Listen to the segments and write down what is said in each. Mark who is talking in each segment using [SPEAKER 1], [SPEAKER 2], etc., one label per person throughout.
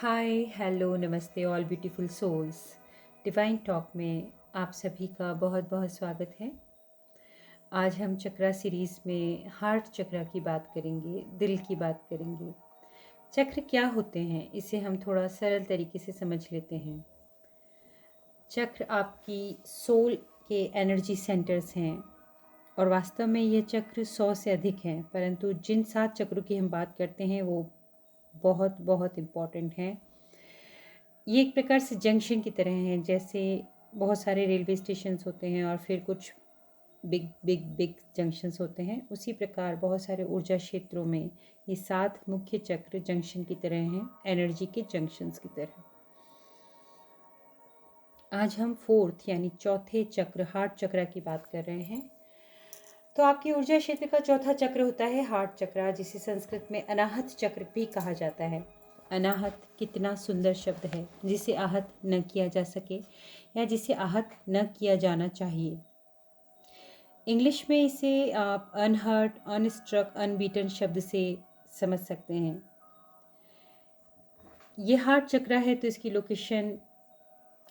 [SPEAKER 1] हाय hello नमस्ते all beautiful souls. Divine talk में आप सभी का बहुत बहुत स्वागत है। आज हम चक्रा सीरीज़ में हार्ट चक्रा की बात करेंगे, दिल की बात करेंगे। चक्र क्या होते हैं, इसे हम थोड़ा सरल तरीके से समझ लेते हैं। चक्र आपकी सोल के एनर्जी सेंटर्स हैं और वास्तव में ये चक्र 100 से अधिक हैं, परंतु जिन 7 चक्रों की हम बात करते हैं वो बहुत बहुत इम्पॉर्टेंट हैं। ये एक प्रकार से जंक्शन की तरह हैं, जैसे बहुत सारे रेलवे स्टेशंस होते हैं और फिर कुछ बिग बिग बिग जंक्शंस होते हैं। उसी प्रकार बहुत सारे ऊर्जा क्षेत्रों में ये 7 मुख्य चक्र जंक्शन की तरह हैं, एनर्जी के जंक्शंस की तरह। आज हम 4th यानी चौथे चक्र हार्ट चक्र की बात कर रहे हैं। तो आपकी ऊर्जा क्षेत्र का चौथा चक्र होता है हार्ट चक्र, जिसे संस्कृत में अनाहत चक्र भी कहा जाता है। अनाहत कितना सुंदर शब्द है, जिसे आहत न किया जा सके या जिसे आहत न किया जाना चाहिए। इंग्लिश में इसे आप अनहर्ट, अनस्ट्रक, अनबीटन शब्द से समझ सकते हैं। ये हार्ट चक्र है तो इसकी लोकेशन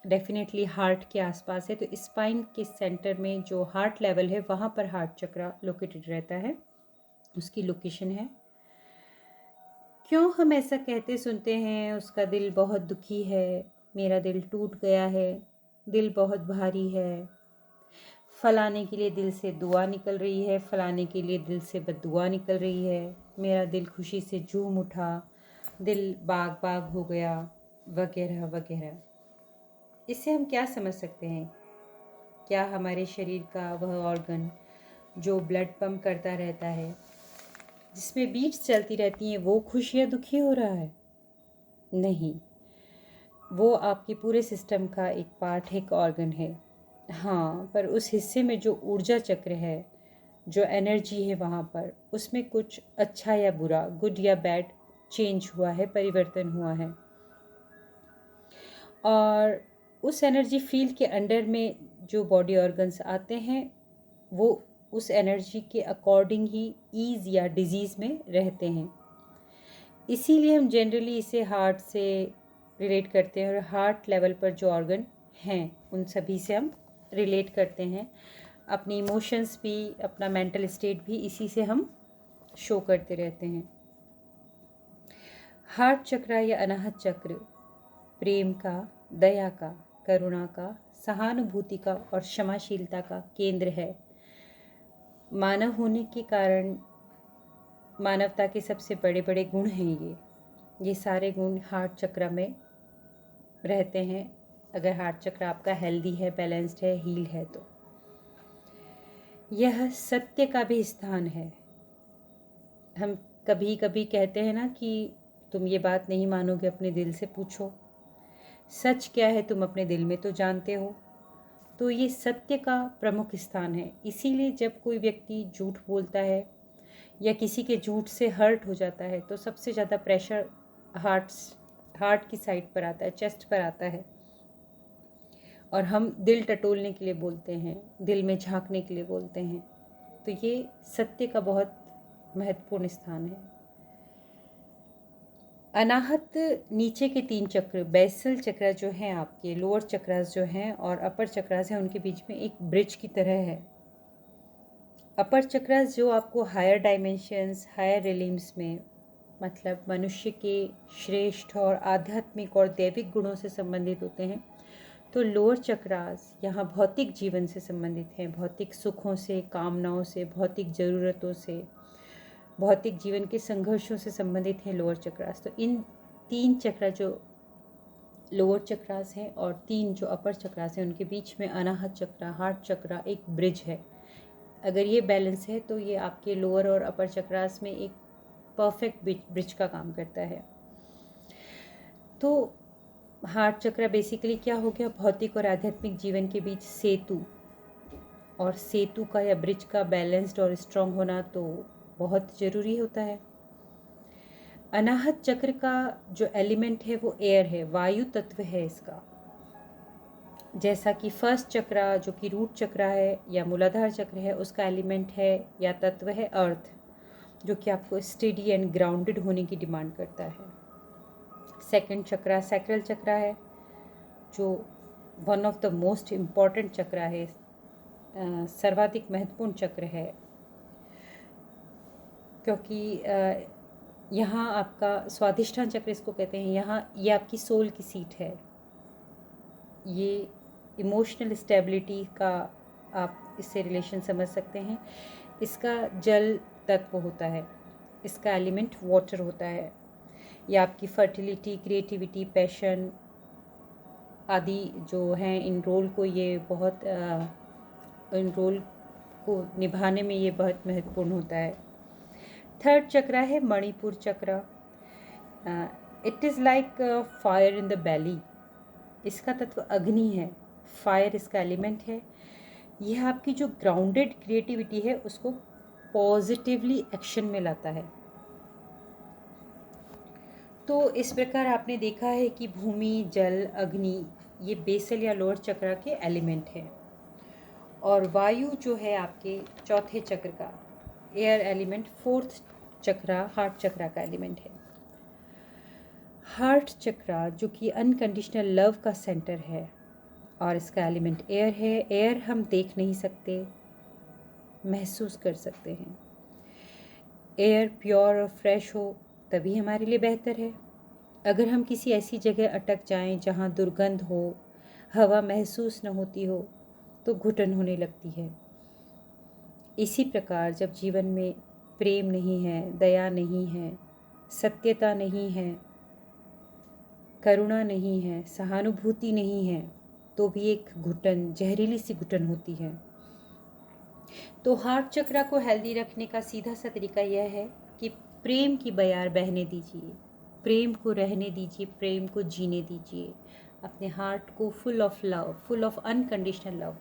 [SPEAKER 1] डेफिनेटली हार्ट के आसपास है। तो स्पाइन के सेंटर में जो हार्ट लेवल है वहाँ पर हार्ट चक्र लोकेटेड रहता है, उसकी लोकेशन है। क्यों हम ऐसा कहते सुनते हैं, उसका दिल बहुत दुखी है, मेरा दिल टूट गया है, दिल बहुत भारी है, फलाने के लिए दिल से दुआ निकल रही है, फलाने के लिए दिल से बद्दुआ निकल रही है, मेरा दिल खुशी से झूम उठा, दिल बाग बाग हो गया, वगैरह वगैरह। इससे हम क्या समझ सकते हैं? क्या हमारे शरीर का वह ऑर्गन जो ब्लड पंप करता रहता है, जिसमें बीट्स चलती रहती हैं, वो खुश या दुखी हो रहा है? नहीं, वो आपके पूरे सिस्टम का एक पार्ट है, एक ऑर्गन है। हाँ, पर उस हिस्से में जो ऊर्जा चक्र है, जो एनर्जी है वहाँ पर, उसमें कुछ अच्छा या बुरा, गुड या बैड चेंज हुआ है, परिवर्तन हुआ है। और उस एनर्जी फील्ड के अंडर में जो बॉडी ऑर्गन्स आते हैं, वो उस एनर्जी के अकॉर्डिंग ही ईज या डिजीज़ में रहते हैं। इसीलिए हम जनरली इसे हार्ट से रिलेट करते हैं और हार्ट लेवल पर जो ऑर्गन हैं उन सभी से हम रिलेट करते हैं। अपनी इमोशंस भी, अपना मेंटल स्टेट भी इसी से हम शो करते रहते हैं। हार्ट चक्र या अनाहत चक्र प्रेम का, दया का, करुणा का, सहानुभूति का और क्षमाशीलता का केंद्र है। मानव होने के कारण मानवता के सबसे बड़े बड़े गुण हैं ये सारे गुण हार्ट चक्र में रहते हैं। अगर हार्ट चक्र आपका हेल्दी है, बैलेंस्ड है, हील है तो यह सत्य का भी स्थान है। हम कभी कभी कहते हैं ना कि तुम ये बात नहीं मानोगे, अपने दिल से पूछो, सच क्या है तुम अपने दिल में तो जानते हो। तो ये सत्य का प्रमुख स्थान है। इसीलिए जब कोई व्यक्ति झूठ बोलता है या किसी के झूठ से हर्ट हो जाता है तो सबसे ज़्यादा प्रेशर हार्ट की साइड पर आता है, चेस्ट पर आता है। और हम दिल टटोलने के लिए बोलते हैं, दिल में झांकने के लिए बोलते हैं। तो ये सत्य का बहुत महत्वपूर्ण स्थान है। अनाहत नीचे के 3 चक्र, बेसल चक्र जो हैं आपके, लोअर चक्रास जो हैं और अपर चक्रास हैं, उनके बीच में एक ब्रिज की तरह है। अपर चक्रास जो आपको हायर डायमेंशंस, हायर रिलिम्स में, मतलब मनुष्य के श्रेष्ठ और आध्यात्मिक और दैविक गुणों से संबंधित होते हैं। तो लोअर चक्रास यहाँ भौतिक जीवन से संबंधित हैं, भौतिक सुखों से, कामनाओं से, भौतिक ज़रूरतों से, भौतिक जीवन के संघर्षों से संबंधित हैं लोअर चक्रास। तो इन 3 चक्र जो लोअर चक्रास हैं और 3 जो अपर चक्रास हैं, उनके बीच में अनाहत चक्र, हार्ट चक्र एक ब्रिज है। अगर ये बैलेंस है तो ये आपके लोअर और अपर चक्रास में एक परफेक्ट ब्रिज का काम करता है। तो हार्ट चक्र बेसिकली क्या हो गया, भौतिक और आध्यात्मिक जीवन के बीच सेतु। और सेतु का या ब्रिज का बैलेंस्ड और स्ट्रॉन्ग होना तो बहुत ज़रूरी होता है। अनाहत चक्र का जो एलिमेंट है वो एयर है, वायु तत्व है इसका। जैसा कि फर्स्ट चक्र जो कि रूट चक्र है या मूलाधार चक्र है, उसका एलिमेंट है या तत्व है अर्थ, जो कि आपको स्टेडी एंड ग्राउंडेड होने की डिमांड करता है। सेकंड चक्रा सैक्रल चक्रा है, जो one of the most important chakra है, सर्वाधिक महत्वपूर्ण चक्र है, क्योंकि यहाँ आपका स्वाधिष्ठान चक्र इसको कहते हैं। यहाँ ये आपकी सोल की सीट है। ये इमोशनल स्टेबिलिटी का आप इससे रिलेशन समझ सकते हैं। इसका जल तत्व होता है, इसका एलिमेंट वाटर होता है। ये आपकी फर्टिलिटी, क्रिएटिविटी, पैशन आदि जो हैं, इन रोल को ये बहुत इन रोल को निभाने में ये बहुत महत्वपूर्ण होता है। थर्ड चक्रा है Manipur chakra. It is like fire in the belly. इसका तत्व अग्नि है, फायर इसका एलिमेंट है। यह आपकी जो ग्राउंडेड क्रिएटिविटी है उसको पॉजिटिवली एक्शन में लाता है। तो इस प्रकार आपने देखा है कि भूमि, जल, अग्नि ये बेसल या लोअर चक्र के एलिमेंट हैं, और वायु जो है आपके चौथे चक्र का एयर एलिमेंट, फोर्थ चक्रा हार्ट चक्रा का एलिमेंट है। हार्ट चक्रा जो कि अनकंडीशनल लव का सेंटर है, और इसका एलिमेंट एयर है। एयर हम देख नहीं सकते, महसूस कर सकते हैं। एयर प्योर और फ्रेश हो तभी हमारे लिए बेहतर है। अगर हम किसी ऐसी जगह अटक जाएं जहां दुर्गंध हो, हवा महसूस न होती हो, तो घुटन होने लगती है। इसी प्रकार जब जीवन में प्रेम नहीं है, दया नहीं है, सत्यता नहीं है, करुणा नहीं है, सहानुभूति नहीं है, तो भी एक घुटन, जहरीली सी घुटन होती है। तो हार्ट चक्रा को हेल्दी रखने का सीधा सा तरीका यह है कि प्रेम की बयार बहने दीजिए, प्रेम को रहने दीजिए, प्रेम को जीने दीजिए। अपने हार्ट को full of love, full of unconditional love,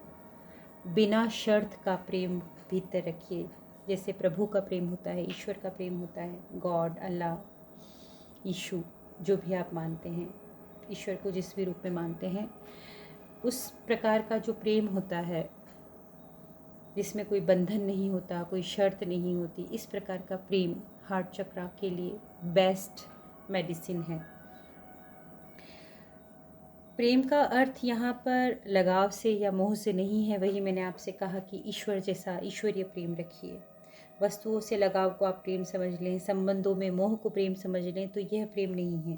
[SPEAKER 1] बिना शर्त का प्रेम भीतर रखिए। जैसे प्रभु का प्रेम होता है, ईश्वर का प्रेम होता है, गॉड, अल्लाह, यीशु, जो भी आप मानते हैं, ईश्वर को जिस भी रूप में मानते हैं, उस प्रकार का जो प्रेम होता है जिसमें कोई बंधन नहीं होता, कोई शर्त नहीं होती, इस प्रकार का प्रेम हार्ट चक्रा के लिए बेस्ट मेडिसिन है। प्रेम का अर्थ यहाँ पर लगाव से या मोह से नहीं है। वही मैंने आपसे कहा कि ईश्वर जैसा ईश्वरीय प्रेम रखिए। वस्तुओं से लगाव को आप प्रेम समझ लें, संबंधों में मोह को प्रेम समझ लें, तो यह प्रेम नहीं है।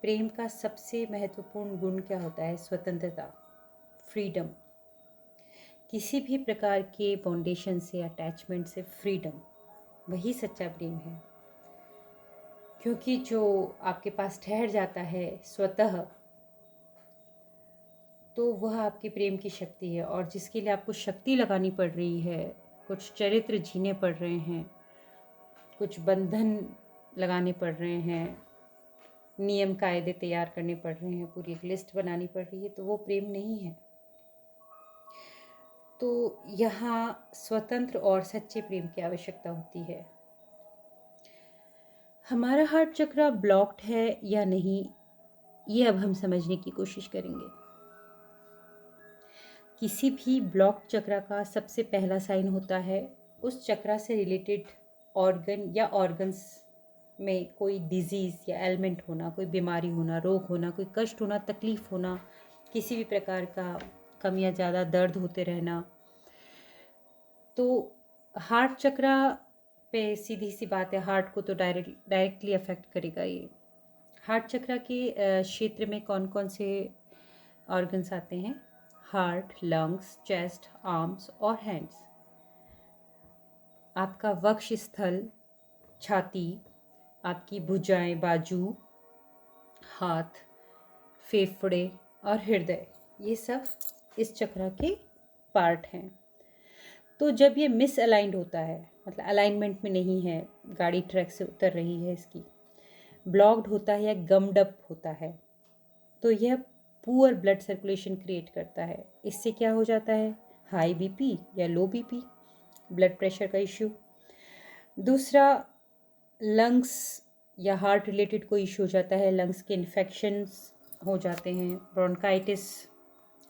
[SPEAKER 1] प्रेम का सबसे महत्वपूर्ण गुण क्या होता है? स्वतंत्रता, फ्रीडम। किसी भी प्रकार के बाउंडेशन से, अटैचमेंट से फ्रीडम, वही सच्चा प्रेम है। क्योंकि जो आपके पास ठहर जाता है स्वतः, तो वह आपकी प्रेम की शक्ति है। और जिसके लिए आपको शक्ति लगानी पड़ रही है, कुछ चरित्र जीने पड़ रहे हैं, कुछ बंधन लगाने पड़ रहे हैं, नियम कायदे तैयार करने पड़ रहे हैं, पूरी एक लिस्ट बनानी पड़ रही है, तो वो प्रेम नहीं है। तो यहाँ स्वतंत्र और सच्चे प्रेम की आवश्यकता होती है। हमारा हार्ट चक्र ब्लॉक्ड है या नहीं, ये अब हम समझने की कोशिश करेंगे। किसी भी ब्लॉक्ड चक्र का सबसे पहला साइन होता है उस चक्र से रिलेटेड ऑर्गन या ऑर्गन्स में कोई डिजीज़ या एलिमेंट होना, कोई बीमारी होना, रोग होना, कोई कष्ट होना, तकलीफ होना, किसी भी प्रकार का कम या ज़्यादा दर्द होते रहना। तो हार्ट चक्र पे सीधी सी बात है, हार्ट को तो डायरेक्टली अफेक्ट करेगा ये। हार्ट चक्र के क्षेत्र में कौन कौन से ऑर्गन्स आते हैं? हार्ट, लंग्स, चेस्ट, आर्म्स और हैंड्स। आपका वक्ष स्थल, छाती, आपकी भुजाएं, बाजू, हाथ, फेफड़े और हृदय, ये सब इस चक्र के पार्ट हैं। तो जब ये मिस अलाइंड होता है, मतलब अलाइनमेंट में नहीं है, गाड़ी ट्रैक से उतर रही है इसकी, ब्लॉक्ड होता है या गम्ड अप होता है, तो यह पुअर ब्लड सर्कुलेशन क्रिएट करता है। इससे क्या हो जाता है? हाई बीपी या लो बीपी, ब्लड प्रेशर का इश्यू। दूसरा, लंग्स या हार्ट रिलेटेड कोई इशू हो जाता है, लंग्स के इन्फेक्शंस हो जाते हैं, ब्रोंकाइटिस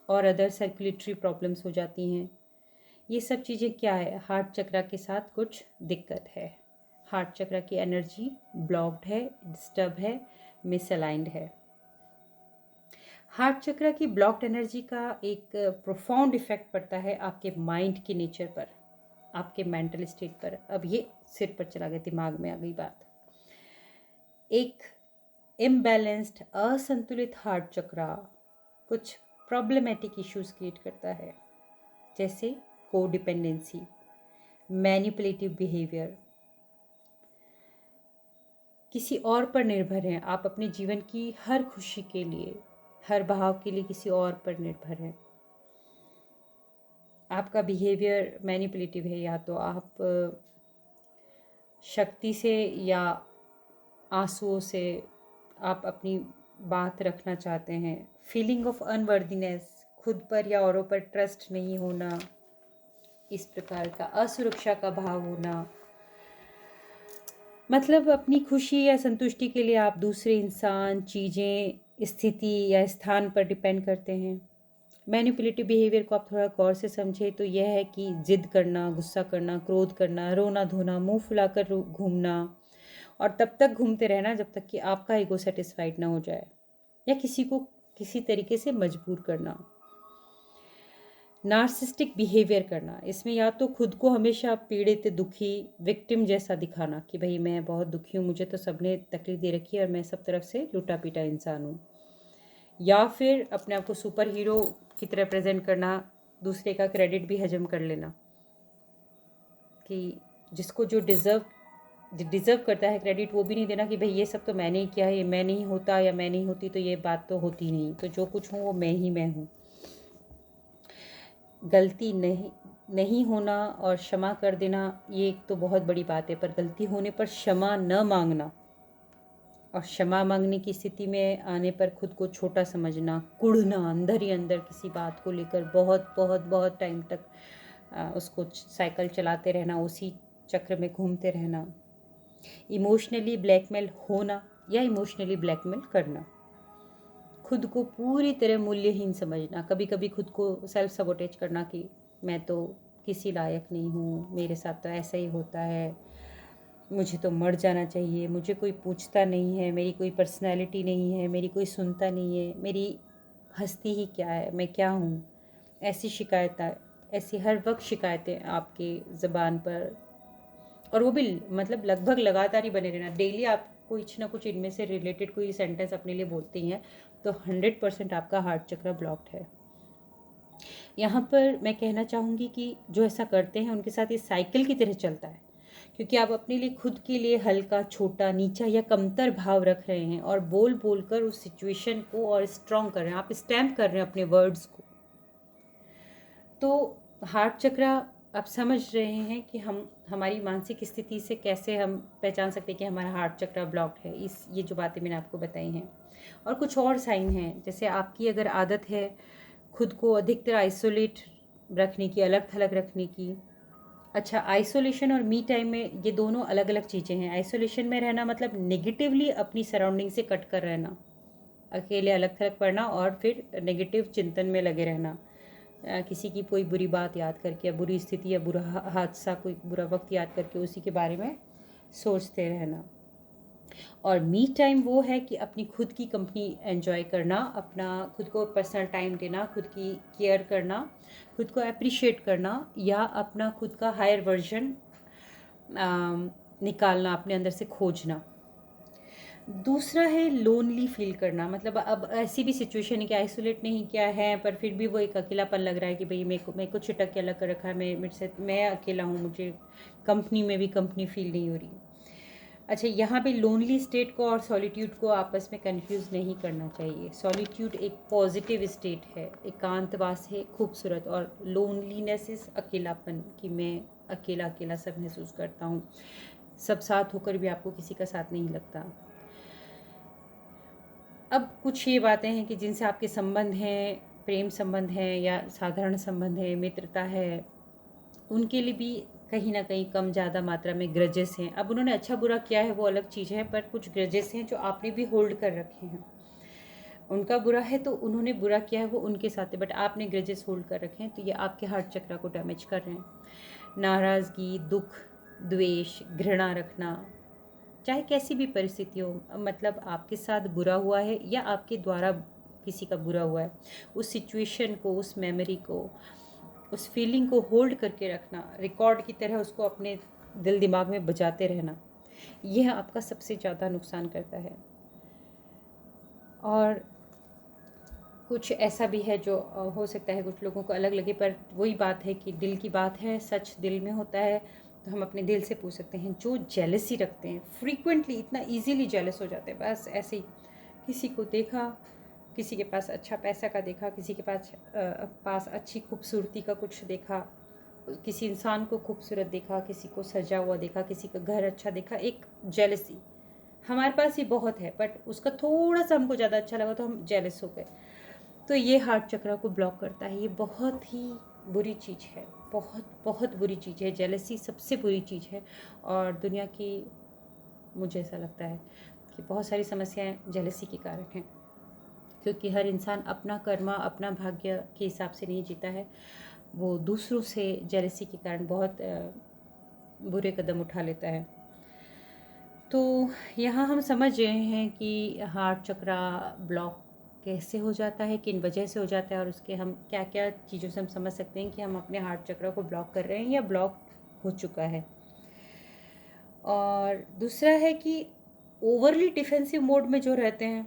[SPEAKER 1] और अदर सर्कुलेटरी प्रॉब्लम्स हो जाती हैं। ये सब चीज़ें क्या है? हार्ट चक्र के साथ कुछ दिक्कत है। हार्ट चक्र की एनर्जी ब्लॉक्ड है, डिस्टर्ब है, मिसअलाइंड है। हार्ट चक्र की ब्लॉक्ड एनर्जी का एक प्रोफाउंड इफेक्ट पड़ता है आपके माइंड के नेचर पर, आपके मेंटल स्टेट पर। अब ये सिर पर चला गया, दिमाग में आ गई बात। एक इम्बैलेंस्ड, असंतुलित हार्ट चक्र कुछ प्रॉब्लमेटिक इश्यूज क्रिएट करता है, जैसे कोडिपेंडेंसी, मैनिपुलेटिव बिहेवियर, किसी और पर निर्भर हैं आप, अपने जीवन की हर खुशी के लिए, हर भाव के लिए किसी और पर निर्भर हैं। आपका बिहेवियर मैनिपुलेटिव है, या तो आप शक्ति से या आंसुओं से आप अपनी बात रखना चाहते हैं। फीलिंग ऑफ अनवर्दीनेस, खुद पर या औरों पर ट्रस्ट नहीं होना, इस प्रकार का असुरक्षा का भाव होना, मतलब अपनी खुशी या संतुष्टि के लिए आप दूसरे इंसान, चीज़ें, स्थिति या स्थान पर डिपेंड करते हैं। मैनिपुलेटिव बिहेवियर को आप थोड़ा गौर से समझें तो यह है कि जिद करना, गुस्सा करना, क्रोध करना, रोना धोना, मुंह फुलाकर घूमना, और तब तक घूमते रहना जब तक कि आपका ईगो सेटिस्फाइड ना हो जाए, या किसी को किसी तरीके से मजबूर करना। नार्सिस्टिक बिहेवियर करना, इसमें या तो खुद को हमेशा पीड़ित, दुखी, विक्टिम जैसा दिखाना कि भाई मैं बहुत दुखी हूँ, मुझे तो सबने तकलीफ दे रखी है और मैं सब तरफ से लूटा पीटा इंसान हूँ, या फिर अपने आप को सुपर हीरो की तरह प्रेजेंट करना, दूसरे का क्रेडिट भी हजम कर लेना, कि जिसको जो डिज़र्व करता है क्रेडिट वो भी नहीं देना कि भाई ये सब तो मैंने ही किया है, ये मैं नहीं होता या मैं नहीं होती तो ये बात तो होती नहीं, तो जो कुछ हूँ वो मैं हूँ। गलती नहीं होना और क्षमा कर देना, ये एक तो बहुत बड़ी बात है, पर गलती होने पर क्षमा न मांगना और क्षमा मांगने की स्थिति में आने पर खुद को छोटा समझना, कुढ़ना अंदर ही अंदर किसी बात को लेकर बहुत बहुत बहुत टाइम तक उसको साइकिल चलाते रहना, उसी चक्र में घूमते रहना। इमोशनली ब्लैकमेल होना या इमोशनली ब्लैकमेल करना, खुद को पूरी तरह मूल्यहीन समझना, कभी कभी खुद को सेल्फ सबोटेज करना कि मैं तो किसी लायक नहीं हूँ, मेरे साथ तो ऐसा ही होता है, मुझे तो मर जाना चाहिए, मुझे कोई पूछता नहीं है, मेरी कोई पर्सनैलिटी नहीं है, मेरी कोई सुनता नहीं है, मेरी हस्ती ही क्या है, मैं क्या हूँ। ऐसी हर वक्त शिकायतें आपके ज़बान पर, और वो भी मतलब लगभग लगातार ही बने रहना। डेली आप कुछ ना कुछ इनमें से रिलेटेड कोई सेंटेंस अपने लिए बोलते ही हैं, तो 100% आपका हार्ट चक्र ब्लॉक्ड है। यहाँ पर मैं कहना चाहूँगी कि जो ऐसा करते हैं उनके साथ ये साइकिल की तरह चलता है, क्योंकि आप अपने लिए खुद के लिए हल्का, छोटा, नीचा या कमतर भाव रख रहे हैं और बोल बोल कर उस सिचुएशन को और स्ट्रॉन्ग कर रहे हैं, आप स्टैम्प कर रहे हैं अपने वर्ड्स को। तो हार्ट चक्र आप समझ रहे हैं कि हमारी मानसिक स्थिति से कैसे हम पहचान सकते हैं कि हमारा हार्ट चक्र ब्लॉक्ड है। ये जो बातें मैंने आपको बताई हैं, और कुछ और साइन हैं, जैसे आपकी अगर आदत है खुद को अधिकतर आइसोलेट रखने की, अलग थलग रखने की। अच्छा, आइसोलेशन और मी टाइम में ये दोनों अलग अलग चीज़ें हैं। आइसोलेशन में रहना मतलब नेगेटिवली अपनी सराउंडिंग से कट कर रहना, अकेले अलग थलग पड़ना और फिर नेगेटिव चिंतन में लगे रहना, किसी की कोई बुरी बात याद करके या बुरी स्थिति या बुरा हादसा, कोई बुरा वक्त याद करके उसी के बारे में सोचते रहना। और मी टाइम वो है कि अपनी खुद की कंपनी एंजॉय करना, अपना खुद को पर्सनल टाइम देना, खुद की केयर करना, खुद को अप्रिशिएट करना, या अपना खुद का हायर वर्जन निकालना, अपने अंदर से खोजना। दूसरा है लोनली फील करना, मतलब अब ऐसी भी सिचुएशन है कि आइसोलेट नहीं किया है पर फिर भी वो एक अकेलापन लग रहा है कि भाई मेरे को छिटक के अलग कर रखा है, मैं अकेला हूँ, मुझे कंपनी में भी कंपनी फील नहीं हो रही। अच्छा, यहाँ पे लोनली स्टेट को और सॉलिट्यूड को आपस में कंफ्यूज नहीं करना चाहिए। सॉलिट्यूड एक पॉजिटिव स्टेट है, एकांतवास है, खूबसूरत, और लोनलीनेस इज अकेलापन, कि मैं अकेला अकेला सब महसूस करता हूँ, सब साथ होकर भी आपको किसी का साथ नहीं लगता। अब कुछ ये बातें हैं कि जिनसे आपके संबंध हैं, प्रेम संबंध हैं या साधारण संबंध है, मित्रता है, उनके लिए भी कहीं ना कहीं कम ज़्यादा मात्रा में ग्रजेस हैं। अब उन्होंने अच्छा बुरा किया है वो अलग चीज़ है, पर कुछ ग्रजेस हैं जो आपने भी होल्ड कर रखे हैं। उनका बुरा है तो उन्होंने बुरा किया है, वो उनके साथ है, बट आपने ग्रजेस होल्ड कर रखे हैं, तो ये आपके हार्ट चक्र को डैमेज कर रहे हैं। नाराज़गी, दुख, द्वेष, घृणा रखना, चाहे कैसी भी परिस्थिति हो, मतलब आपके साथ बुरा हुआ है या आपके द्वारा किसी का बुरा हुआ है, उस सिचुएशन को, उस मेमोरी को, उस फीलिंग को होल्ड करके रखना, रिकॉर्ड की तरह उसको अपने दिल दिमाग में बजाते रहना, यह आपका सबसे ज़्यादा नुकसान करता है। और कुछ ऐसा भी है जो हो सकता है कुछ लोगों को अलग लगे, पर वही बात है कि दिल की बात है, सच दिल में होता है। तो हम अपने दिल से पूछ सकते हैं। जो जेलसी रखते हैं, फ्रीक्वेंटली इतना इजीली जेलस हो जाते हैं, बस ऐसे ही किसी को देखा, किसी के पास अच्छा पैसा का देखा, किसी के पास अच्छी खूबसूरती का कुछ देखा, किसी इंसान को खूबसूरत देखा, किसी को सजा हुआ देखा, किसी का घर अच्छा देखा, एक जेलसी हमारे पास ही बहुत है, बट उसका थोड़ा सा हमको ज़्यादा अच्छा लगा तो हम जेलस हो गए। तो ये हार्ट चक्र को ब्लॉक करता है। ये बहुत ही बुरी चीज़ है, बहुत बहुत बुरी चीज़ है। जेलसी सबसे बुरी चीज़ है। और दुनिया की, मुझे ऐसा लगता है कि बहुत सारी समस्याएं जेलसी के कारण हैं, क्योंकि हर इंसान अपना कर्मा, अपना भाग्य के हिसाब से नहीं जीता है। वो दूसरों से जेलसी के कारण बहुत बुरे कदम उठा लेता है। तो यहाँ हम समझ रहे हैं कि हार्ट चक्र ब्लॉक कैसे हो जाता है, किन वजह से हो जाता है, और उसके हम क्या क्या चीज़ों से हम समझ सकते हैं कि हम अपने हार्ट चक्र को ब्लॉक कर रहे हैं या ब्लॉक हो चुका है। और दूसरा है कि ओवरली डिफेंसिव मोड में जो रहते हैं,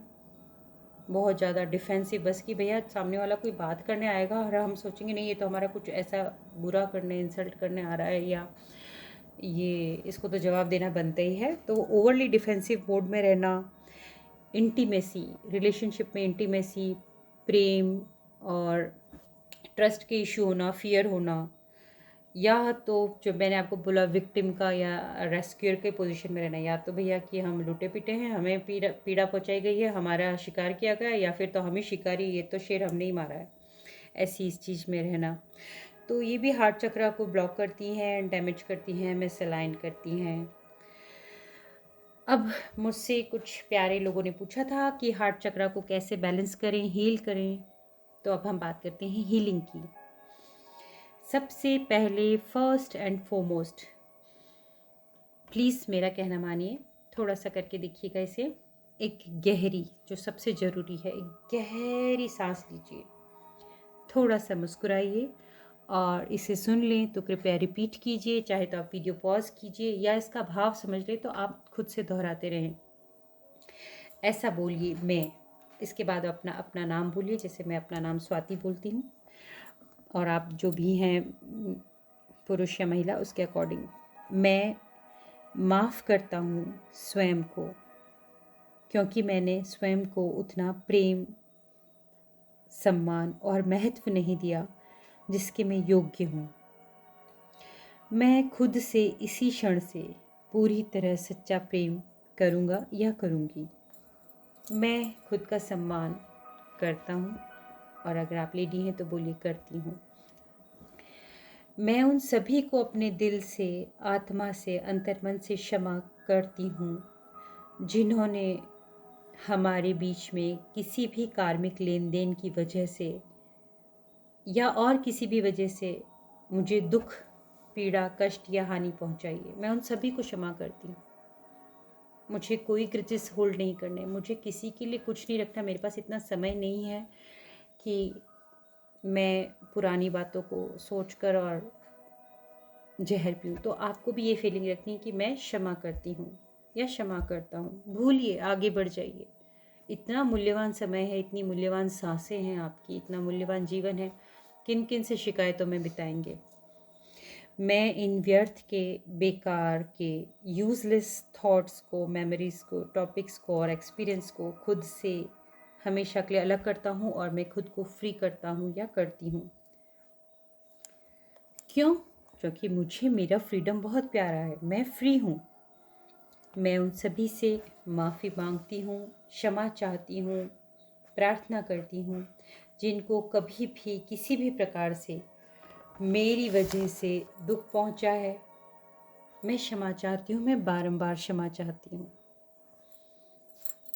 [SPEAKER 1] बहुत ज़्यादा डिफेंसिव, बस कि भैया सामने वाला कोई बात करने आएगा और हम सोचेंगे नहीं, ये तो हमारा कुछ ऐसा बुरा करने, इंसल्ट करने आ रहा है, या ये इसको तो जवाब देना बनता ही है। तो ओवरली डिफेंसिव मोड में रहना, इंटीमेसी, रिलेशनशिप में इंटीमेसी, प्रेम और ट्रस्ट के इशू होना, फियर होना, या तो जो मैंने आपको बोला विक्टिम का या रेस्क्यूअर के पोजीशन में रहना, या तो भैया कि हम लुटे पिटे हैं, हमें पीड़ा पहुंचाई गई है, हमारा शिकार किया गया, या फिर तो हम ही शिकारी, ये तो शेर हमने ही मारा है, ऐसी इस चीज़ में रहना। तो ये भी हार्ट चक्र को ब्लॉक करती हैं, डैमेज करती हैं, मिसअलाइन करती हैं। अब मुझसे कुछ प्यारे लोगों ने पूछा था कि हार्ट चक्र को कैसे बैलेंस करें, हील करें। तो अब हम बात करते हैं हीलिंग की। सबसे पहले, फर्स्ट एंड फॉरमोस्ट, प्लीज़ मेरा कहना मानिए, थोड़ा सा करके देखिएगा इसे। एक गहरी, जो सबसे ज़रूरी है, एक गहरी सांस लीजिए, थोड़ा सा मुस्कुराइए और इसे सुन लें तो कृपया रिपीट कीजिए। चाहे तो आप वीडियो पॉज कीजिए या इसका भाव समझ लें तो आप खुद से दोहराते रहें। ऐसा बोलिए, मैं। इसके बाद अपना अपना नाम बोलिए, जैसे मैं अपना नाम स्वाति बोलती हूँ, और आप जो भी हैं पुरुष या महिला, उसके अकॉर्डिंग। मैं माफ़ करता हूँ स्वयं को, क्योंकि मैंने स्वयं को उतना प्रेम, सम्मान और महत्व नहीं दिया जिसके मैं योग्य हूँ। मैं खुद से इसी क्षण से पूरी तरह सच्चा प्रेम करूँगा या करूँगी। मैं खुद का सम्मान करता हूँ, और अगर आप लेडी हैं तो बोलिए करती हूँ। मैं उन सभी को अपने दिल से, आत्मा से, अंतर्मन से क्षमा करती हूँ जिन्होंने हमारे बीच में किसी भी कार्मिक लेन देन की वजह से या और किसी भी वजह से मुझे दुख, पीड़ा, कष्ट या हानि पहुंचाई है। मैं उन सभी को क्षमा करती हूँ। मुझे कोई ग्रजेस होल्ड नहीं करने, मुझे किसी के लिए कुछ नहीं रखना। मेरे पास इतना समय नहीं है कि मैं पुरानी बातों को सोचकर और जहर पीऊँ। तो आपको भी ये फीलिंग रखनी है कि मैं क्षमा करती हूँ या क्षमा करता हूँ। भूलिए, आगे बढ़ जाइए। इतना मूल्यवान समय है, इतनी मूल्यवान सांसें हैं आपकी, इतना मूल्यवान जीवन है, किन किन से शिकायतों में बिताएंगे। मैं इन व्यर्थ के, बेकार के, यूजलेस थॉट्स को, मेमोरीज़ को, टॉपिक्स को और एक्सपीरियंस को खुद से हमेशा के लिए अलग करता हूँ, और मैं खुद को फ्री करता हूँ या करती हूँ। क्यों? क्योंकि मुझे मेरा फ्रीडम बहुत प्यारा है, मैं फ्री हूँ। मैं उन सभी से माफ़ी मांगती हूँ, क्षमा चाहती हूँ, प्रार्थना करती हूँ जिनको कभी भी किसी भी प्रकार से मेरी वजह से दुख पहुँचा है। मैं क्षमा चाहती हूँ, मैं बारंबार क्षमा चाहती हूँ।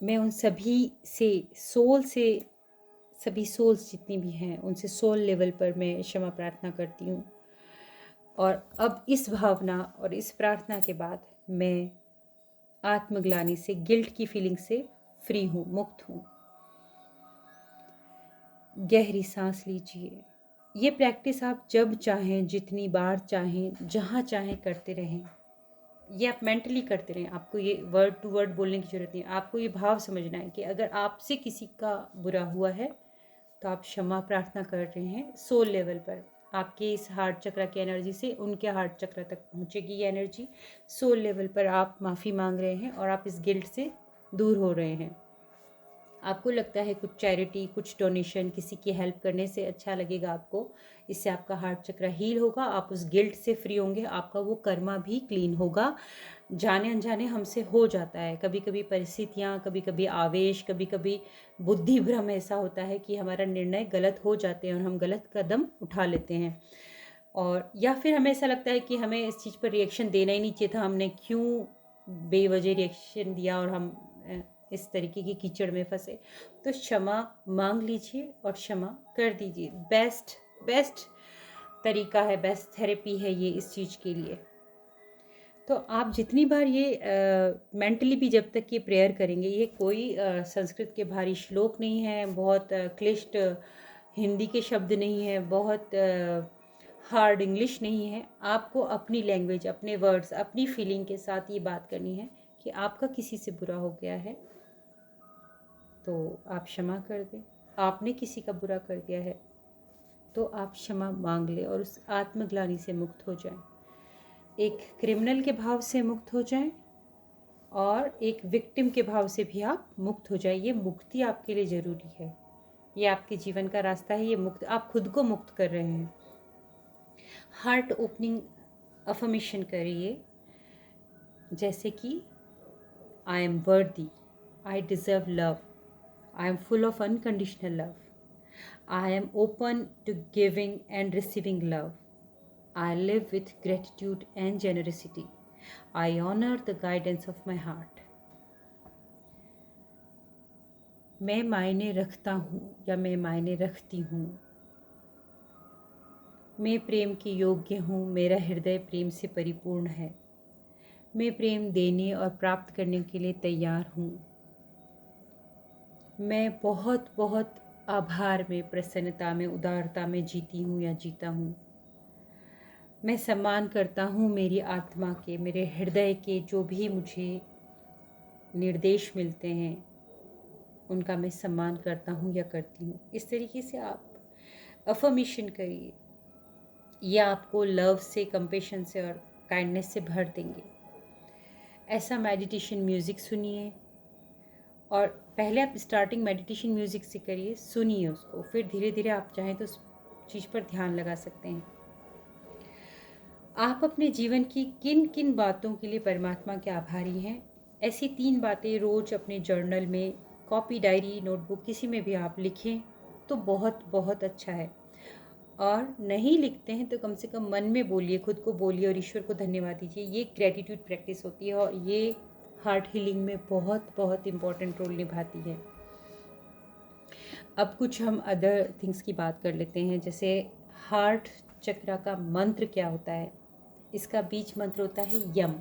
[SPEAKER 1] मैं उन सभी से, सोल से, सभी सोल्स जितनी भी हैं उनसे सोल लेवल पर मैं क्षमा प्रार्थना करती हूँ। और अब इस भावना और इस प्रार्थना के बाद मैं आत्मग्लानि से, गिल्ट की फीलिंग से फ्री हूँ, मुक्त हूँ। गहरी सांस लीजिए। ये प्रैक्टिस आप जब चाहें, जितनी बार चाहें, जहाँ चाहें करते रहें। ये आप मेंटली करते रहें, आपको ये वर्ड टू वर्ड बोलने की ज़रूरत नहीं है। आपको ये भाव समझना है कि अगर आपसे किसी का बुरा हुआ है तो आप क्षमा प्रार्थना कर रहे हैं सोल लेवल पर। आपके इस हार्ट चक्र की एनर्जी से उनके हार्ट चक्र तक पहुंचेगी ये एनर्जी। सोल लेवल पर आप माफ़ी मांग रहे हैं और आप इस गिल्ट से दूर हो रहे हैं। आपको लगता है कुछ चैरिटी, कुछ डोनेशन, किसी की हेल्प करने से अच्छा लगेगा आपको, इससे आपका हार्ट चक्र हील होगा, आप उस गिल्ट से फ्री होंगे, आपका वो कर्मा भी क्लीन होगा। जाने अनजाने हमसे हो जाता है, कभी कभी परिस्थितियाँ, कभी कभी आवेश, कभी कभी बुद्धि भ्रम ऐसा होता है कि हमारा निर्णय गलत हो जाते हैं और हम गलत कदम उठा लेते हैं। और या फिर हमें ऐसा लगता है कि हमें इस चीज़ पर रिएक्शन देना ही नहीं चाहिए था, हमने क्यों बेवजह रिएक्शन दिया और हम इस तरीके की कीचड़ में फंसे। तो क्षमा मांग लीजिए और क्षमा कर दीजिए। बेस्ट तरीका है, बेस्ट थेरेपी है ये इस चीज़ के लिए। तो आप जितनी बार ये मेंटली भी जब तक ये प्रेयर करेंगे, ये कोई संस्कृत के भारी श्लोक नहीं है, बहुत क्लिष्ट हिंदी के शब्द नहीं है, बहुत हार्ड इंग्लिश नहीं है। आपको अपनी लैंग्वेज, अपने वर्ड्स, अपनी फीलिंग के साथ ये बात करनी है कि आपका किसी से बुरा हो गया है तो आप क्षमा कर दें। आपने किसी का बुरा कर दिया है तो आप क्षमा मांग लें और उस आत्मग्लानि से मुक्त हो जाएं। एक क्रिमिनल के भाव से मुक्त हो जाएं और एक विक्टिम के भाव से भी आप मुक्त हो जाएं। ये मुक्ति आपके लिए ज़रूरी है, ये आपके जीवन का रास्ता है। ये मुक्त, आप खुद को मुक्त कर रहे हैं। हार्ट ओपनिंग अफर्मेशन करिए, जैसे कि आई एम वर्दी, I deserve love, I am full of unconditional love. I am open to giving and receiving love. I live with gratitude and generosity. I honor the guidance of my heart. मैं मायने रखता हूँ या मैं मायने रखती हूँ। मैं प्रेम के योग्य हूँ, मेरा हृदय प्रेम से परिपूर्ण है। मैं प्रेम देने और प्राप्त करने के लिए तैयार हूँ। मैं बहुत बहुत आभार में, प्रसन्नता में, उदारता में जीती हूँ या जीता हूँ। मैं सम्मान करता हूँ मेरी आत्मा के, मेरे हृदय के जो भी मुझे निर्देश मिलते हैं उनका मैं सम्मान करता हूँ या करती हूँ। इस तरीके से आप अफर्मेशन करिए, यह आपको लव से, कंपेशन से और काइंडनेस से भर देंगे। ऐसा मेडिटेशन म्यूज़िक सुनिए और पहले आप स्टार्टिंग मेडिटेशन म्यूज़िक से करिए, सुनिए उसको, फिर धीरे धीरे आप चाहें तो उस चीज़ पर ध्यान लगा सकते हैं। आप अपने जीवन की किन किन बातों के लिए परमात्मा के आभारी हैं, ऐसी 3 बातें रोज़ अपने जर्नल में, कॉपी, डायरी, नोटबुक, किसी में भी आप लिखें तो बहुत बहुत अच्छा है। और नहीं लिखते हैं तो कम से कम मन में बोलिए, खुद को बोलिए और ईश्वर को धन्यवाद दीजिए। ये ग्रेटिट्यूड प्रैक्टिस होती है और ये हार्ट हीलिंग में बहुत बहुत इम्पॉर्टेंट रोल निभाती है। अब कुछ हम अदर थिंग्स की बात कर लेते हैं, जैसे हार्ट चक्र का मंत्र क्या होता है। इसका बीज मंत्र होता है यम।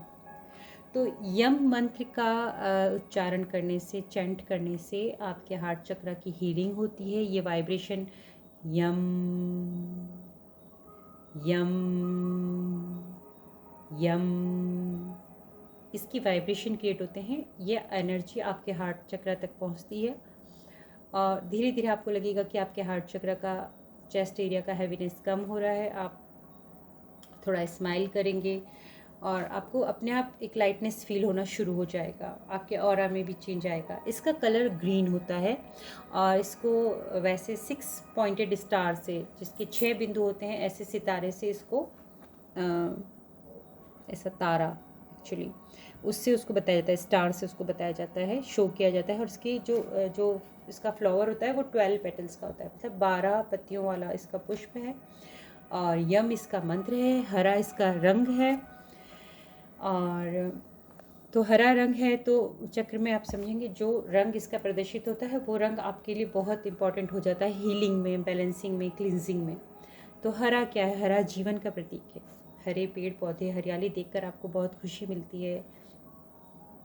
[SPEAKER 1] तो यम मंत्र का उच्चारण करने से, चैंट करने से आपके हार्ट चक्र की हीलिंग होती है। ये वाइब्रेशन यम यम यम, इसकी वाइब्रेशन क्रिएट होते हैं। ये एनर्जी आपके हार्ट चक्र तक पहुंचती है और धीरे धीरे आपको लगेगा कि आपके हार्ट चक्र का, चेस्ट एरिया का हैवीनेस कम हो रहा है। आप थोड़ा स्माइल करेंगे और आपको अपने आप एक लाइटनेस फील होना शुरू हो जाएगा। आपके ऑरा में भी चेंज आएगा। इसका कलर ग्रीन होता है और इसको वैसे 6 पॉइंटेड स्टार से, जिसके 6 बिंदु होते हैं, ऐसे सितारे से इसको ऐसा तारा एक्चुअली उससे उसको बताया जाता है, स्टार से उसको बताया जाता है, शो किया जाता है। और इसकी जो इसका फ्लावर होता है वो 12 पेटल्स का होता है, मतलब 12 पत्तियों वाला इसका पुष्प है। और यम इसका मंत्र है, हरा इसका रंग है। और तो हरा रंग है तो चक्र में आप समझेंगे जो रंग इसका प्रदर्शित होता है वो रंग आपके लिए बहुत इंपॉर्टेंट हो जाता है हीलिंग में, बैलेंसिंग में, क्लिनजिंग में। तो हरा क्या है? हरा जीवन का प्रतीक है। हरे पेड़ पौधे, हरियाली देखकर आपको बहुत खुशी मिलती है,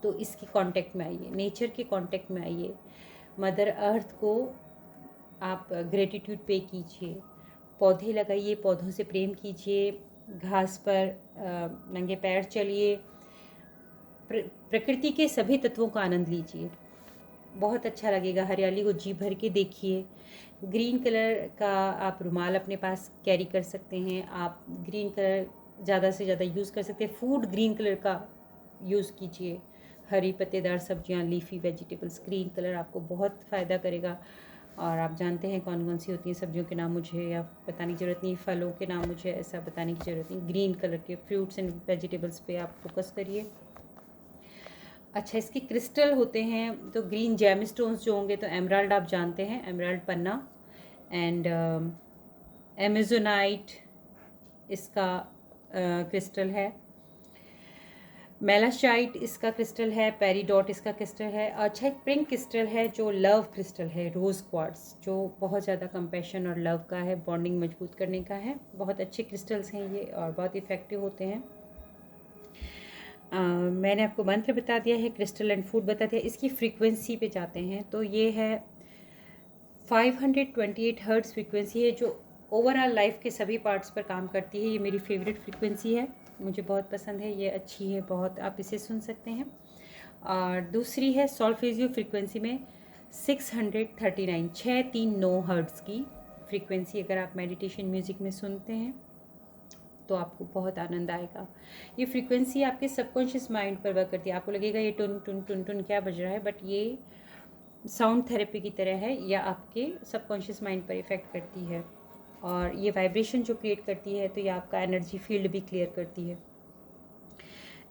[SPEAKER 1] तो इसकी कांटेक्ट में आइए, नेचर के कांटेक्ट में आइए। मदर अर्थ को आप ग्रेटिट्यूड पे कीजिए, पौधे लगाइए, पौधों से प्रेम कीजिए, घास पर नंगे पैर चलिए, प्रकृति के सभी तत्वों का आनंद लीजिए, बहुत अच्छा लगेगा। हरियाली को जी भर के देखिए। ग्रीन कलर का आप रुमाल अपने पास कैरी कर सकते हैं, आप ग्रीन कलर ज़्यादा से ज़्यादा यूज़ कर सकते हैं। फूड ग्रीन कलर का यूज़ कीजिए, हरी पत्तेदार सब्जियां, लीफी वेजिटेबल्स, ग्रीन कलर आपको बहुत फ़ायदा करेगा। और आप जानते हैं कौन कौन सी होती हैं सब्जियों के नाम, मुझे या बताने की ज़रूरत नहीं, फलों के नाम मुझे ऐसा बताने की ज़रूरत नहीं। ग्रीन कलर के फ्रूट्स एंड वेजिटेबल्स पे आप फोकस करिए। अच्छा, इसके क्रिस्टल होते हैं तो ग्रीन जेम स्टोन्स जो होंगे तो एमराल्ड आप जानते हैं, एमराल्ड पन्ना एंड एमेजोनाइट इसका क्रिस्टल है, मेलाशाइट इसका क्रिस्टल है, पेरीडॉट इसका क्रिस्टल है। अच्छा, एक पिंक क्रिस्टल है जो लव क्रिस्टल है, रोज़ क्वार्ट्स, जो बहुत ज़्यादा कंपैशन और लव का है, बॉन्डिंग मजबूत करने का है। बहुत अच्छे क्रिस्टल्स हैं ये और बहुत इफ़ेक्टिव होते हैं। मैंने आपको मंत्र बता दिया है, क्रिस्टल एंड फूड बता दिया। इसकी फ्रीक्वेंसी पे जाते हैं तो ये है 528 हर्ट्ज़ फ्रीक्वेंसी है, जो ओवरऑल लाइफ के सभी पार्ट्स पर काम करती है। ये मेरी फेवरेट फ्रीक्वेंसी है, मुझे बहुत पसंद है, ये अच्छी है बहुत, आप इसे सुन सकते हैं। और दूसरी है सॉल्फेजियो फ्रीक्वेंसी में 639 639 हर्ट्ज़ की फ्रीक्वेंसी। अगर आप मेडिटेशन म्यूज़िक में सुनते हैं तो आपको बहुत आनंद आएगा। ये फ्रीक्वेंसी आपके सबकॉन्शियस माइंड पर वर्क करती है। आपको लगेगा ये टुन टुन टुन टुन क्या बज रहा है, बट ये साउंड थेरेपी की तरह है, या आपके सबकॉन्शियस माइंड पर इफ़ेक्ट करती है। और ये वाइब्रेशन जो क्रिएट करती है तो ये आपका एनर्जी फील्ड भी क्लियर करती है।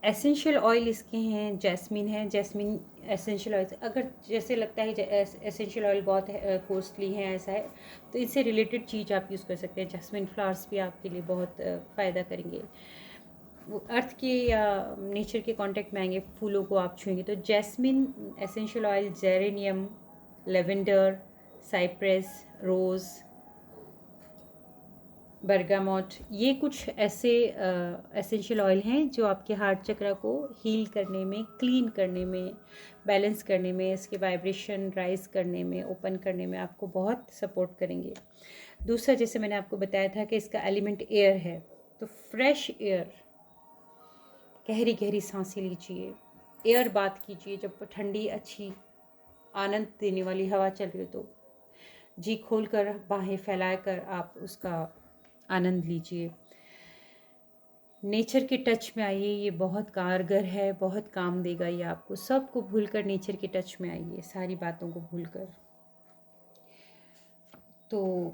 [SPEAKER 1] एसेंशियल ऑयल इसके हैं, जैस्मिन है, जैस्मिन एसेंशियल ऑयल। अगर जैसे लगता है एसेंशियल ऑयल बहुत कॉस्टली है, ऐसा है, तो इससे रिलेटेड चीज़ आप यूज़ कर सकते हैं। जैस्मिन फ्लावर्स भी आपके लिए बहुत फ़ायदा करेंगे। वो अर्थ के या नेचर के कांटेक्ट में आएंगे, फूलों को आप छुएंगे तो jasmine essential oil, geranium, lavender, cypress, rose, bergamot, ये कुछ ऐसे एसेंशियल ऑयल हैं जो आपके हार्ट चक्र को हील करने में, क्लीन करने में, बैलेंस करने में, इसके वाइब्रेशन राइज करने में, ओपन करने में आपको बहुत सपोर्ट करेंगे। दूसरा, जैसे मैंने आपको बताया था कि इसका एलिमेंट एयर है, तो फ्रेश एयर, गहरी गहरी सांसें लीजिए, एयर बात कीजिए। जब ठंडी अच्छी आनंद देने वाली हवा चल रही हो तो जी खोल कर, बाहें फैलाकर आप उसका आनंद लीजिए। नेचर के टच में आइए, ये बहुत कारगर है, बहुत काम देगा ये आपको। सबको भूलकर नेचर के टच में आइए, सारी बातों को भूलकर। तो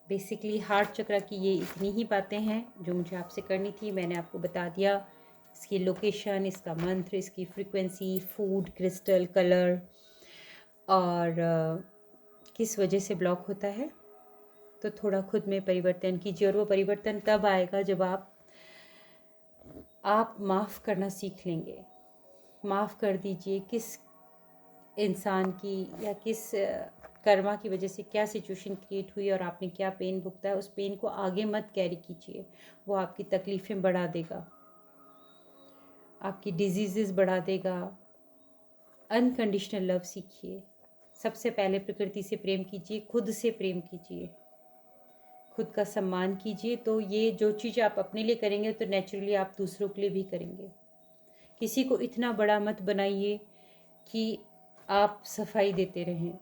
[SPEAKER 1] बेसिकली हार्ट चक्र की ये इतनी ही बातें हैं जो मुझे आपसे करनी थी, मैंने आपको बता दिया। इसकी लोकेशन, इसका मंत्र, इसकी फ्रीक्वेंसी, फूड, क्रिस्टल, कलर और किस वजह से ब्लॉक होता है। तो थोड़ा खुद में परिवर्तन कीजिए, और वो परिवर्तन तब आएगा जब आप माफ़ करना सीख लेंगे। माफ़ कर दीजिए, किस इंसान की या किस कर्मा की वजह से क्या सिचुएशन क्रिएट हुई और आपने क्या पेन भुगता है, उस पेन को आगे मत कैरी कीजिए, वो आपकी तकलीफ़ें बढ़ा देगा, आपकी डिजीज़ेस बढ़ा देगा। अनकंडीशनल लव सीखिए। सबसे पहले प्रकृति से प्रेम कीजिए, खुद से प्रेम कीजिए, खुद का सम्मान कीजिए। तो ये जो चीज़ आप अपने लिए करेंगे तो नेचुरली आप दूसरों के लिए भी करेंगे। किसी को इतना बड़ा मत बनाइए कि आप सफाई देते रहें,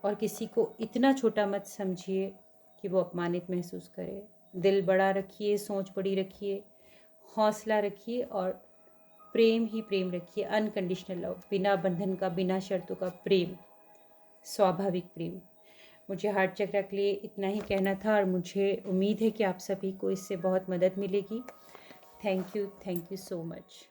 [SPEAKER 1] और किसी को इतना छोटा मत समझिए कि वो अपमानित महसूस करे। दिल बड़ा रखिए, सोच बड़ी रखिए, हौसला रखिए और प्रेम ही प्रेम रखिए। अनकंडीशनल लव, बिना बंधन का, बिना शर्तों का प्रेम, स्वाभाविक प्रेम। मुझे हार्ट चक्र के लिए इतना ही कहना था, और मुझे उम्मीद है कि आप सभी को इससे बहुत मदद मिलेगी। Thank you so much.